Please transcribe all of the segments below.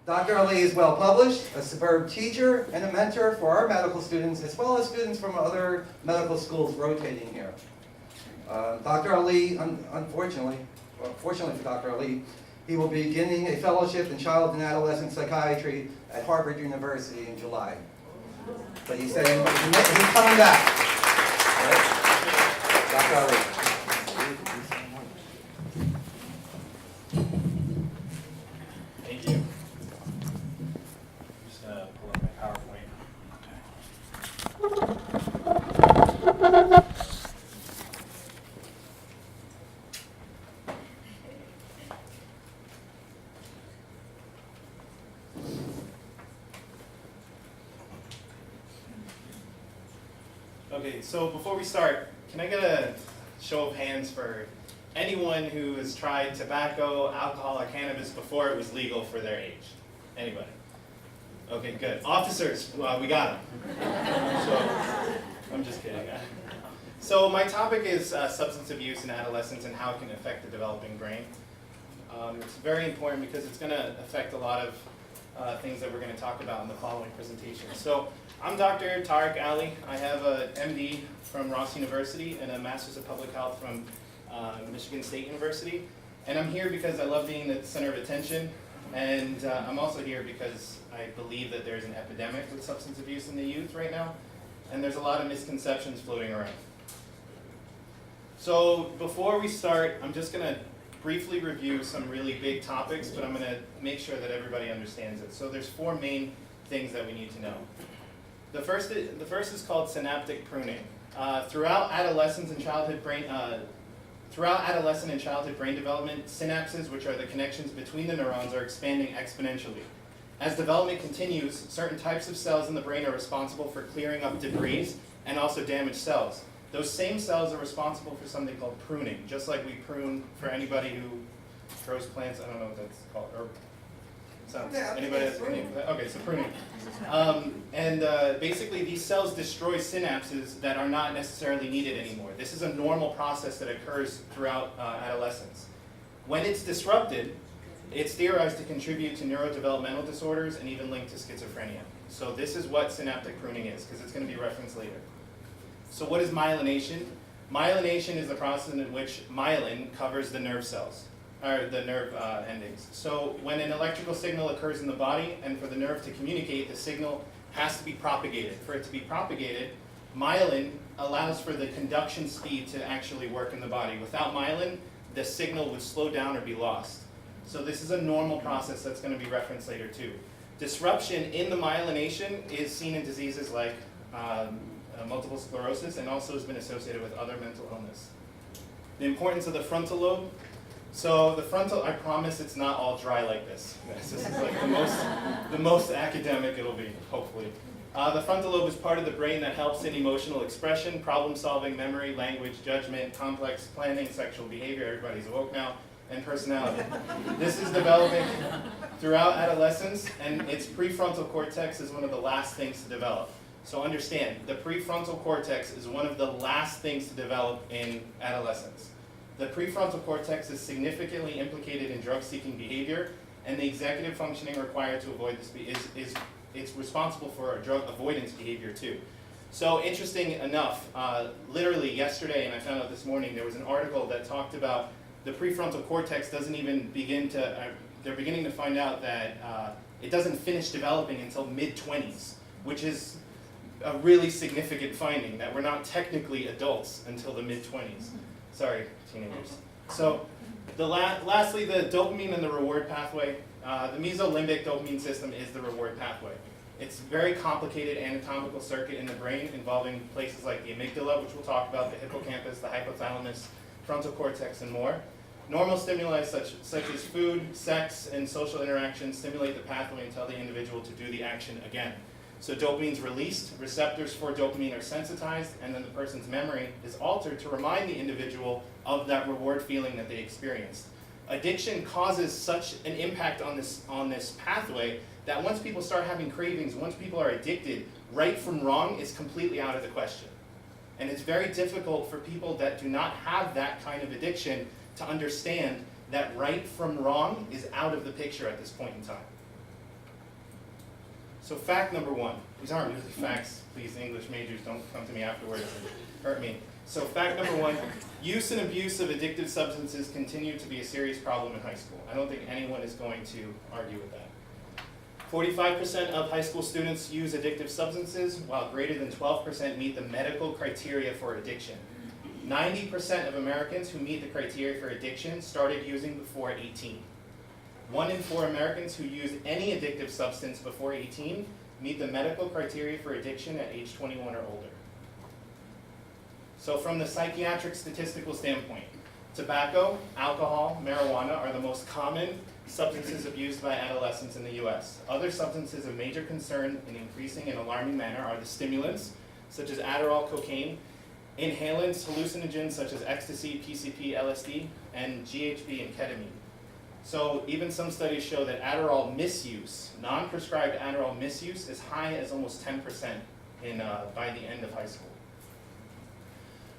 Dr. Ali is well published, a superb teacher, and a mentor for our medical students, as well as students from other medical schools rotating here. Dr. Ali, unfortunately, well, fortunately for Dr. Ali, he will be beginning a fellowship in child and adolescent psychiatry at Harvard University in July. But he's saying he's coming back. Right? Dr. Ali. Thank you. I'm just going to pull up my PowerPoint. Okay, so before we start, can I get a show of hands for anyone who has tried tobacco, alcohol, or cannabis before it was legal for their age? Anybody? Okay, good. Officers, we got them. So, I'm just kidding. So my topic is substance abuse in adolescents and how it can affect the developing brain. It's very important because it's going to affect a lot of things that we're going to talk about in the following presentation. So I'm Dr. Tarek Ali. I have an MD from Ross University and a Master's of Public Health from Michigan State University. And I'm here because I love being the center of attention. And I'm also here because I believe that there's an epidemic with substance abuse in the youth right now. And there's a lot of misconceptions floating around. So before we start, I'm just going to briefly review some really big topics, but I'm going to make sure that everybody understands it. So there's 4 main things that we need to know. The first is called synaptic pruning. Throughout adolescent and childhood brain development, synapses, which are the connections between the neurons, are expanding exponentially. As development continues, certain types of cells in the brain are responsible for clearing up debris and also damaged cells. Those same cells are responsible for something called pruning, just like we prune for anybody who grows plants. I don't know what that's called. Or anybody has a name for that? Okay, so pruning. Basically, these cells destroy synapses that are not necessarily needed anymore. This is a normal process that occurs throughout adolescence. When it's disrupted, it's theorized to contribute to neurodevelopmental disorders and even linked to schizophrenia. So this is what synaptic pruning is, because it's going to be referenced later. So what is myelination? Myelination is the process in which myelin covers the nerve cells, or the nerve endings. So when an electrical signal occurs in the body, and for the nerve to communicate, the signal has to be propagated. For it to be propagated, myelin allows for the conduction speed to actually work in the body. Without myelin, the signal would slow down or be lost. So this is a normal process that's going to be referenced later too. Disruption in the myelination is seen in diseases like multiple sclerosis, and also has been associated with other mental illness. The importance of the frontal lobe. So the frontal, I promise it's not all dry like this. This is like the most academic it'll be, hopefully. The frontal lobe is part of the brain that helps in emotional expression, problem solving, memory, language, judgment, complex planning, sexual behavior. Everybody's awoke now. And personality. This is developing throughout adolescence, and its prefrontal cortex is one of the last things to develop. So understand, the prefrontal cortex is one of the last things to develop in adolescence. The prefrontal cortex is significantly implicated in drug-seeking behavior, and the executive functioning required to avoid this it's responsible for drug avoidance behavior too. So interesting enough, literally yesterday, and I found out this morning, there was an article that talked about the prefrontal cortex doesn't even begin to, they're beginning to find out that it doesn't finish developing until mid-20s, which is a really significant finding, that we're not technically adults until the mid-20s. Sorry, teenagers. So lastly, the dopamine and the reward pathway. The mesolimbic dopamine system is the reward pathway. It's a very complicated anatomical circuit in the brain involving places like the amygdala, which we'll talk about, the hippocampus, the hypothalamus, frontal cortex, and more. Normal stimuli such as food, sex, and social interaction stimulate the pathway and tell the individual to do the action again. So dopamine's released, receptors for dopamine are sensitized, and then the person's memory is altered to remind the individual of that reward feeling that they experienced. Addiction causes such an impact on this pathway that once people start having cravings, once people are addicted, right from wrong is completely out of the question. And it's very difficult for people that do not have that kind of addiction to understand that right from wrong is out of the picture at this point in time. So fact number one, these aren't really facts, please English majors don't come to me afterwards and hurt me. So fact number one, use and abuse of addictive substances continue to be a serious problem in high school. I don't think anyone is going to argue with that. 45% of high school students use addictive substances, while greater than 12% meet the medical criteria for addiction. 90% of Americans who meet the criteria for addiction started using before 18. 1 in 4 Americans who use any addictive substance before 18 meet the medical criteria for addiction at age 21 or older. So from the psychiatric statistical standpoint, tobacco, alcohol, marijuana are the most common substances abused by adolescents in the US. Other substances of major concern in increasing and alarming manner are the stimulants, such as Adderall, cocaine, inhalants, hallucinogens such as ecstasy, PCP, LSD, and GHB and ketamine. So even some studies show that Adderall misuse, non-prescribed Adderall misuse, is high as almost 10% by the end of high school.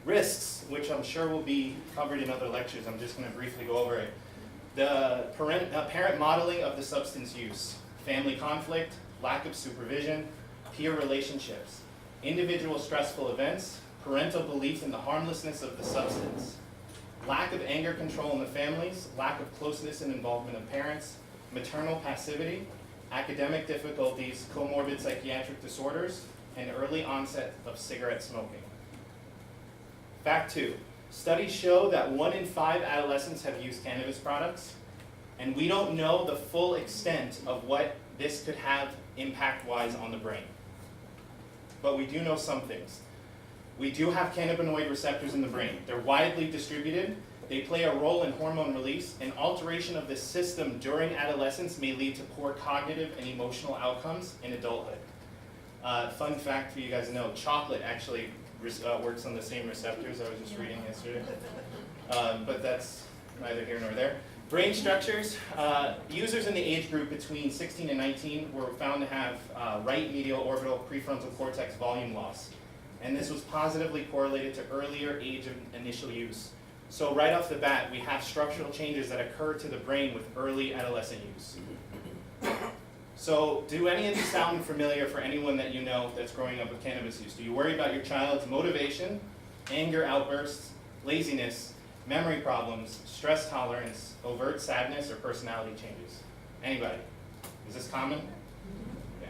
Risks, which I'm sure will be covered in other lectures, I'm just going to briefly go over it. The parent modeling of the substance use, family conflict, lack of supervision, peer relationships, individual stressful events, parental belief in the harmlessness of the substance, lack of anger control in the families, lack of closeness and involvement of parents, maternal passivity, academic difficulties, comorbid psychiatric disorders, and early onset of cigarette smoking. Fact 2. Studies show that 1 in 5 adolescents have used cannabis products, and we don't know the full extent of what this could have impact-wise on the brain. But we do know some things. We do have cannabinoid receptors in the brain. They're widely distributed. They play a role in hormone release, and alteration of this system during adolescence may lead to poor cognitive and emotional outcomes in adulthood. Fun fact for you guys to know, chocolate actually works on the same receptors I was just reading yesterday. But that's neither here nor there. Brain structures. Users in the age group between 16 and 19 were found to have right medial orbital prefrontal cortex volume loss. And this was positively correlated to earlier age of initial use. So right off the bat, we have structural changes that occur to the brain with early adolescent use. So do any of these sound familiar for anyone that you know that's growing up with cannabis use? Do you worry about your child's motivation, anger outbursts, laziness, memory problems, stress tolerance, overt sadness, or personality changes? Anybody? Is this common? Yeah.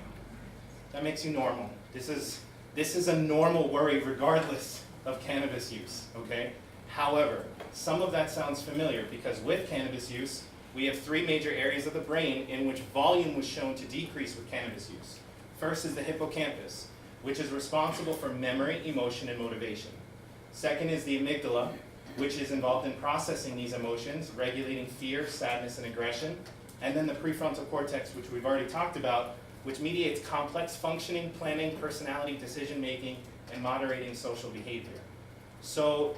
That makes you normal. This is a normal worry regardless of cannabis use, okay? However, some of that sounds familiar because with cannabis use, we have 3 major areas of the brain in which volume was shown to decrease with cannabis use. First is the hippocampus, which is responsible for memory, emotion, and motivation. Second is the amygdala, which is involved in processing these emotions, regulating fear, sadness, and aggression. And then the prefrontal cortex, which we've already talked about, which mediates complex functioning, planning, personality, decision-making, and moderating social behavior. So,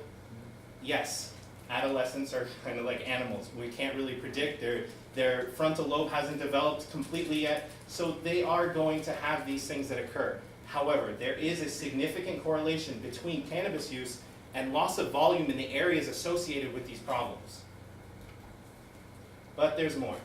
yes, adolescents are kind of like animals. We can't really predict. Their frontal lobe hasn't developed completely yet, so they are going to have these things that occur. However, there is a significant correlation between cannabis use and loss of volume in the areas associated with these problems. But there's more.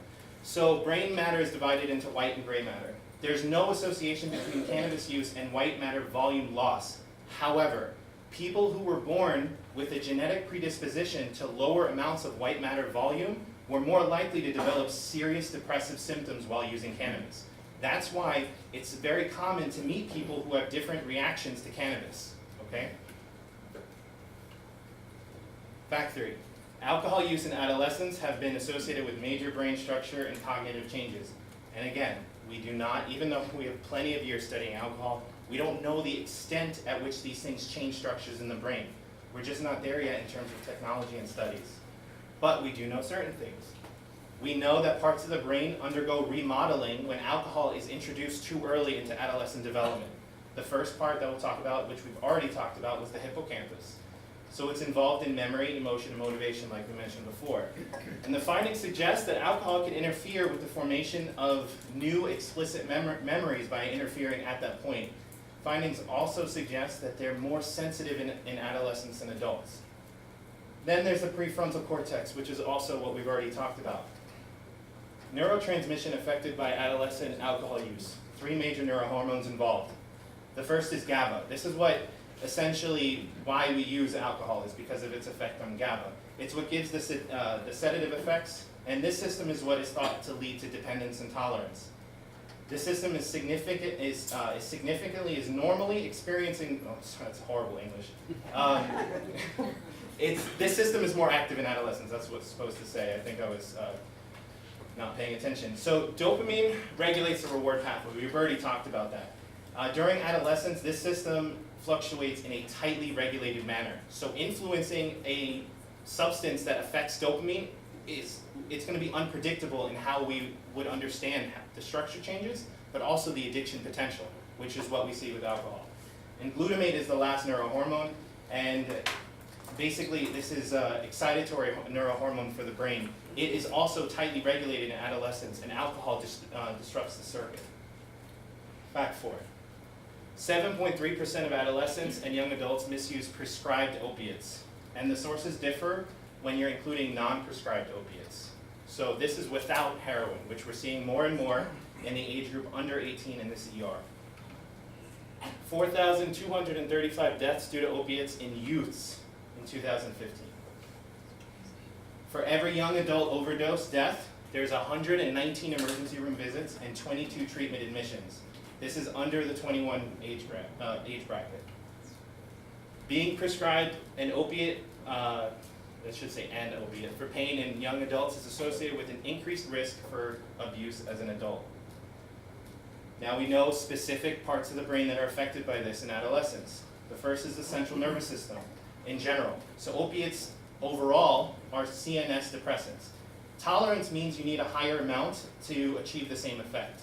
So brain matter is divided into white and gray matter. There's no association between cannabis use and white matter volume loss. However, people who were born with a genetic predisposition to lower amounts of white matter volume were more likely to develop serious depressive symptoms while using cannabis. That's why it's very common to meet people who have different reactions to cannabis, okay? Fact 3. Alcohol use in adolescents have been associated with major brain structure and cognitive changes. And again, we do not, even though we have plenty of years studying alcohol, we don't know the extent at which these things change structures in the brain. We're just not there yet in terms of technology and studies. But we do know certain things. We know that parts of the brain undergo remodeling when alcohol is introduced too early into adolescent development. The first part that we'll talk about, which we've already talked about, was the hippocampus. So it's involved in memory, emotion, and motivation, like we mentioned before. And the findings suggest that alcohol can interfere with the formation of new explicit memories by interfering at that point. Findings also suggest that they're more sensitive in adolescents than adults. Then there's the prefrontal cortex, which is also what we've already talked about. Neurotransmission affected by adolescent alcohol use. 3 major neurohormones involved. The first is GABA. This is what essentially why we use alcohol is because of its effect on GABA. It's what gives the sedative effects, and this system is what is thought to lead to dependence and tolerance. This system is normally experiencing, oh, that's horrible English. This system is more active in adolescence, that's what it's supposed to say. I think I was not paying attention. So dopamine regulates the reward pathway. We've already talked about that. During adolescence, this system fluctuates in a tightly regulated manner. So influencing a substance that affects dopamine it's going to be unpredictable in how we would understand the structure changes, but also the addiction potential, which is what we see with alcohol. And glutamate is the last neurohormone, and basically this is an excitatory neurohormone for the brain. It is also tightly regulated in adolescence, and alcohol disrupts the circuit. Fact 4. 7.3% of adolescents and young adults misuse prescribed opiates, and the sources differ when you're including non-prescribed opiates. So this is without heroin, which we're seeing more and more in the age group under 18 in this ER. 4,235 deaths due to opiates in youths in 2015. For every young adult overdose death, there's 119 emergency room visits and 22 treatment admissions. This is under the 21 age bracket. Being prescribed an opiate, I should say an opiate, for pain in young adults is associated with an increased risk for abuse as an adult. Now we know specific parts of the brain that are affected by this in adolescence. The first is the central nervous system in general. So opiates overall are CNS depressants. Tolerance means you need a higher amount to achieve the same effect.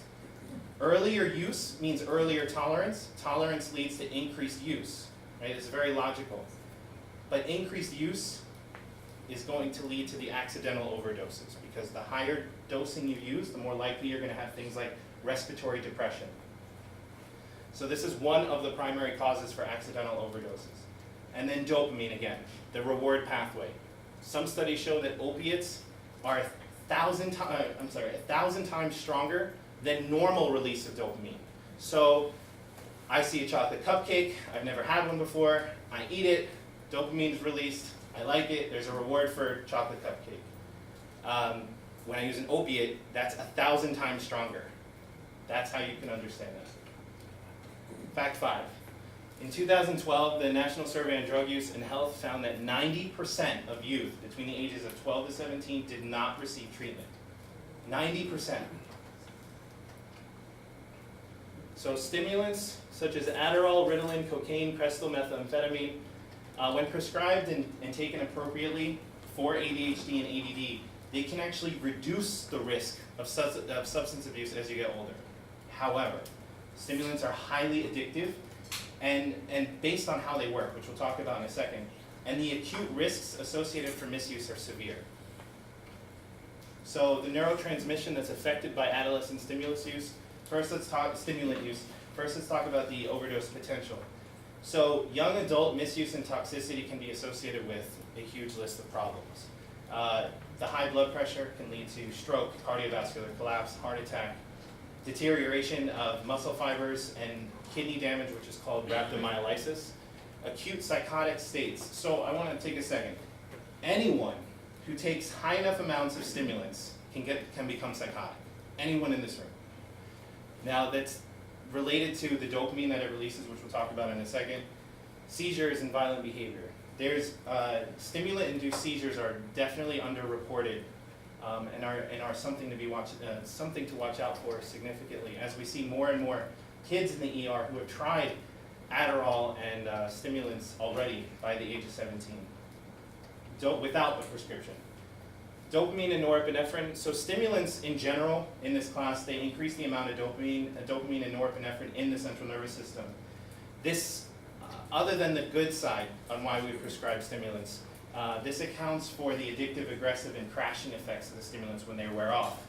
Earlier use means earlier tolerance. Tolerance leads to increased use. Right? It's very logical. But increased use is going to lead to the accidental overdoses, because the higher dosing you use, the more likely you're going to have things like respiratory depression. So this is one of the primary causes for accidental overdoses. And then dopamine again, the reward pathway. Some studies show that opiates are 1,000 times stronger than normal release of dopamine. So I see a chocolate cupcake, I've never had one before, I eat it, dopamine is released, I like it, there's a reward for chocolate cupcake. When I use an opiate, that's 1,000 times stronger. That's how you can understand that. Fact 5. In 2012, the National Survey on Drug Use and Health found that 90% of youth between the ages of 12 to 17 did not receive treatment. 90%. So stimulants such as Adderall, Ritalin, cocaine, crystal methamphetamine, when prescribed and taken appropriately for ADHD and ADD, they can actually reduce the risk of substance abuse as you get older. However, stimulants are highly addictive and based on how they work, which we'll talk about in a second, and the acute risks associated for misuse are severe. So the neurotransmission that's affected by adolescent stimulus use, stimulant use. First, let's talk about the overdose potential. So young adult misuse and toxicity can be associated with a huge list of problems. The high blood pressure can lead to stroke, cardiovascular collapse, heart attack, deterioration of muscle fibers, and kidney damage, which is called rhabdomyolysis, acute psychotic states. So I want to take a second. Anyone who takes high enough amounts of stimulants can become psychotic. Anyone in this room. Now that's related to the dopamine that it releases, which we'll talk about in a second. Seizures and violent behavior. There's stimulant-induced seizures are definitely underreported and are something to watch out for significantly, as we see more and more kids in the ER who have tried Adderall and stimulants already by the age of 17, without a prescription. Dopamine and norepinephrine. So stimulants in general in this class, they increase the amount of dopamine and norepinephrine in the central nervous system. This, other than the good side on why we prescribe stimulants, this accounts for the addictive, aggressive, and crashing effects of the stimulants when they wear off.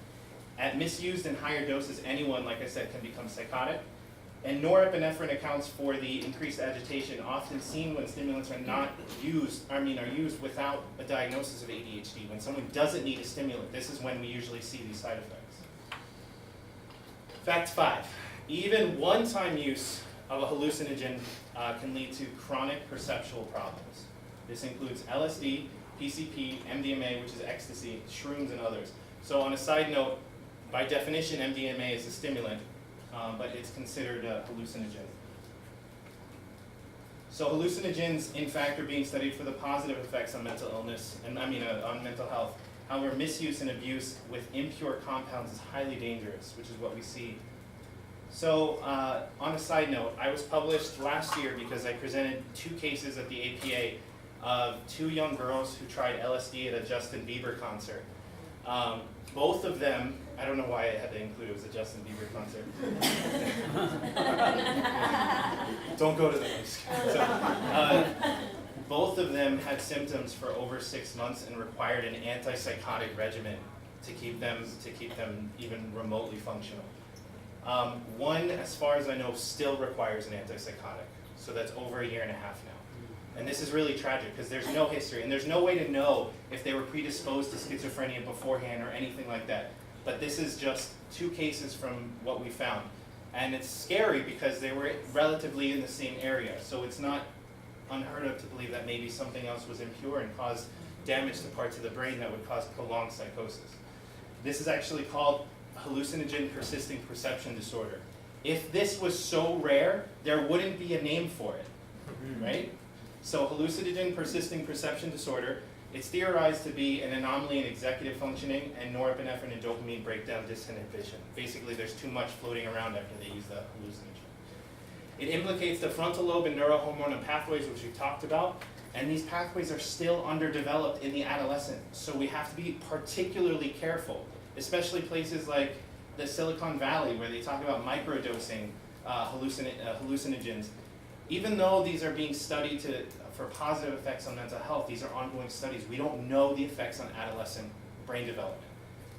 At misused in higher doses, anyone, like I said, can become psychotic. And norepinephrine accounts for the increased agitation often seen when stimulants are used without a diagnosis of ADHD. When someone doesn't need a stimulant, this is when we usually see these side effects. Fact 5, even one-time use of a hallucinogen can lead to chronic perceptual problems. This includes LSD, PCP, MDMA, which is ecstasy, shrooms, and others. So on a side note, by definition, MDMA is a stimulant, but it's considered a hallucinogen. So hallucinogens, in fact, are being studied for the positive effects on mental illness, on mental health. However, misuse and abuse with impure compounds is highly dangerous, which is what we see. So, on a side note, I was published last year because I presented 2 cases at the APA of 2 young girls who tried LSD at a Justin Bieber concert. Both of them, I don't know why I had to include it was a Justin Bieber concert. Don't go to the place. So, both of them had symptoms for over 6 months and required an antipsychotic regimen to keep them even remotely functional. One, as far as I know, still requires an antipsychotic. So that's over 1.5 years now. And this is really tragic because there's no history and there's no way to know if they were predisposed to schizophrenia beforehand or anything like that. But this is just 2 cases from what we found. And it's scary because they were relatively in the same area. So it's not unheard of to believe that maybe something else was impure and caused damage to parts of the brain that would cause prolonged psychosis. This is actually called hallucinogen persisting perception disorder. If this was so rare, there wouldn't be a name for it, right? So hallucinogen persisting perception disorder, it's theorized to be an anomaly in executive functioning and norepinephrine and dopamine breakdown disinhibition. Basically, there's too much floating around after they use the hallucinogen. It implicates the frontal lobe and neurohormonal pathways, which we talked about, and these pathways are still underdeveloped in the adolescent. So we have to be particularly careful, especially places like the Silicon Valley where they talk about microdosing hallucinogens. Even though these are being studied for positive effects on mental health, these are ongoing studies. We don't know the effects on adolescent brain development.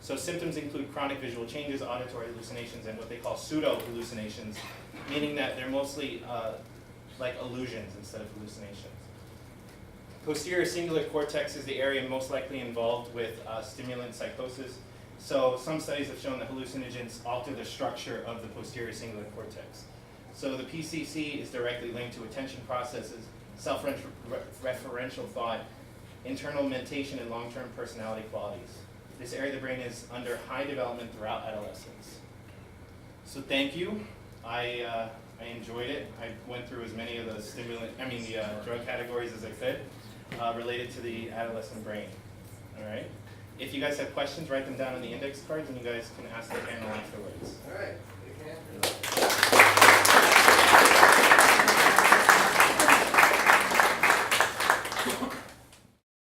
So symptoms include chronic visual changes, auditory hallucinations, and what they call pseudo-hallucinations, meaning that they're mostly like illusions instead of hallucinations. Posterior cingulate cortex is the area most likely involved with stimulant psychosis. So some studies have shown that hallucinogens alter the structure of the posterior cingulate cortex. So the PCC is directly linked to attention processes, self-referential thought, internal mentation, and long-term personality qualities. This area of the brain is under high development throughout adolescence. So thank you. I enjoyed it. I went through as many of the drug categories as I could related to the adolescent brain. All right. If you guys have questions, write them down on the index cards, and you guys can ask the panel afterwards. All right.